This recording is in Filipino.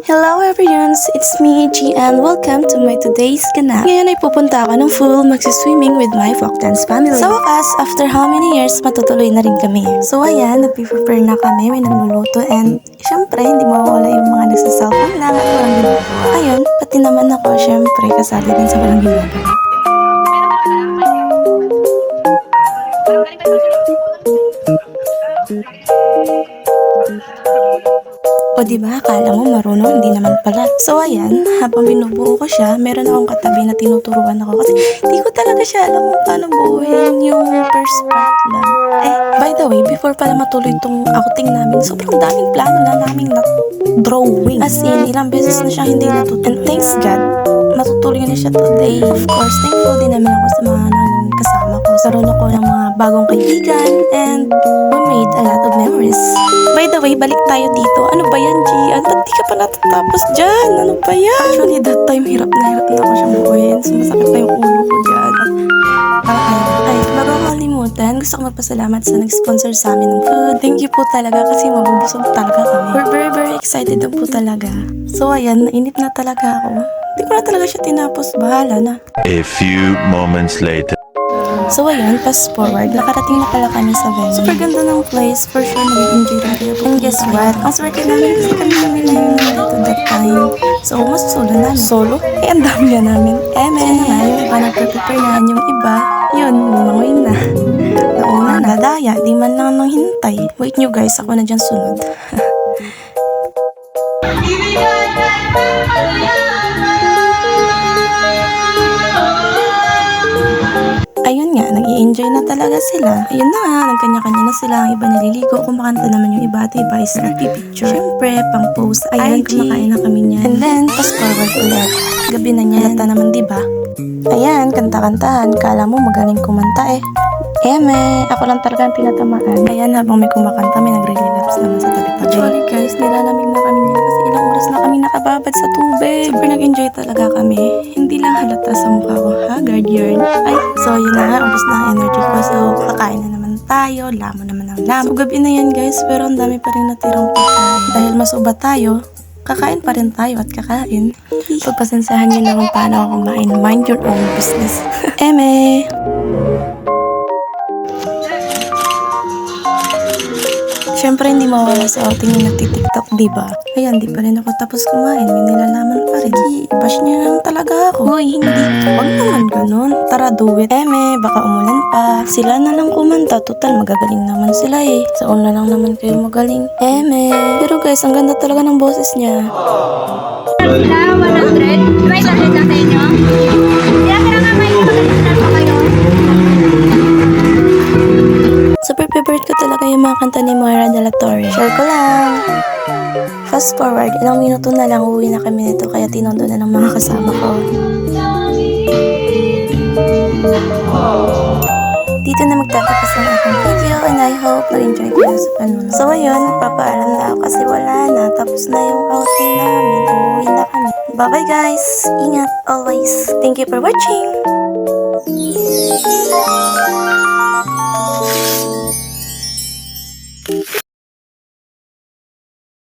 Hello everyone, it's me, G, and welcome to my today's ganap. Ngayon ay pupunta ako ng pool magsiswimming with my folk dance family. Sa wakas, after how many years, matutuloy na rin kami. So ayan, nagpe-prepare na kami, may nagluluto, and syempre, hindi mawawala yung mga nagsasalpon lang at walang ginagawa. Ayun, pati naman ako, syempre, kasali din sa walang ginagawa. O diba, akala mo marunong, hindi naman pala. So ayan, habang binubuo ko siya, meron akong katabi na tinuturuan ako kasi hindi ko talaga siya alam kung paano buuin yung first part lang. By the way, before pala matuloy itong outing namin, sobrang daming plano na namin na drawing. As in, ilang beses na siya hindi natutuloy. And thanks God, matutuloy na siya today. Of course, thankful din naman ako sa mga naging kasama ko. Saroon ako ng mga bagong kaibigan and we made a lot of memories. By the way, balik tayo dito. Ano ba yan, G? Ba't di ka pa natatapos dyan? Ano ba yan? Actually, that time, hirap na ako siyang buuin. Sumasakit pa yung ulo ko dyan. Ay, bago ko kalimutan, gusto ko magpasalamat sa nag-sponsor sa amin ng food. Thank you po talaga kasi mabubusog talaga kami. We're very, very excited na po talaga. So, ayan, nainip na talaga ako. Hindi ko na talaga siya tinapos. Bahala na. A few moments later. So ayun, fast forward, nakarating na pala kami sa venue. Super ganda ng place, for sure nag-enjoy rin kayo. And guess what? Ang swerte namin kasi kami na yung nandito that time. So mas solo namin. Solo? Ang dami na namin. Kasi naman, yung iba nagpe-prepare na, yung iba, yun, lumangoy na. Nauna na, daya, di man lang nang hintay. Wait nyo guys, ako na dyan sunod. Ayun nga, nag-i-enjoy na talaga sila. Ayun na nga, nagkanya-kanya na sila. Ang iba naliligo, kumakanta naman yung iba at iba is nagpipicture. Siyempre, pang post, ayun, kumakain na kami niyan. And then, fast forward ulit. Gabi na niya, halata naman diba? Ayan, kanta-kantahan. Kala mo magaling kumanta eh. Eme, ako lang talaga ang tinatamaan. Ayan, habang may kumakanta, may nagre-relapse naman sa tabi-tabi. Actually guys, nilalamig na kami niyan kasi ilang oras na kami nakababad sa tubig. Super nag-enjoy talaga kami. Hindi lang halata sa mukha ko, haggard yarn. Ay, so yun na nga, ubos na ang energy ko. So, kakain na naman tayo, lamo naman ang lamo. So, gabi na yan guys, pero ang dami pa rin natirang pagkain. Dahil mas uba tayo, kakain pa rin tayo at kakain. Pagpasensahan nyo na kung paano ako kumain. Mind your own business. Eme! Siyempre, hindi mawala sa outing yung nagtitiktok, diba? Ayan, di pa rin ako tapos kumain. May nilalaman pa rin. Bash niya lang talaga ako. Uy, hindi. Huwag naman ganun. Tara, do it. Eme, baka umulan pa. Sila na lang kumanta. Total, magagaling naman sila eh. Sa una lang naman kayo magaling. Eme. Pero guys, ang ganda talaga ng boses niya. Sila, 100. May 100 lang sa inyo. Kaya nga may pagkakasinan pa kayo. Super favorite ko talaga yung mga kanta ni Moira de la Torre. Share ko lang. Fast forward, ilang minuto na lang uwi na kami nito kaya tinondo na ng mga kasama ko. Dito na magtatapos ang aking video and I hope nag-enjoy kayo sa panunod. So ayun, nagpapaalam na ako kasi wala na. Tapos na yung outing namin. Uuwi na kami. Bye bye guys. Ingat always. Thank you for watching.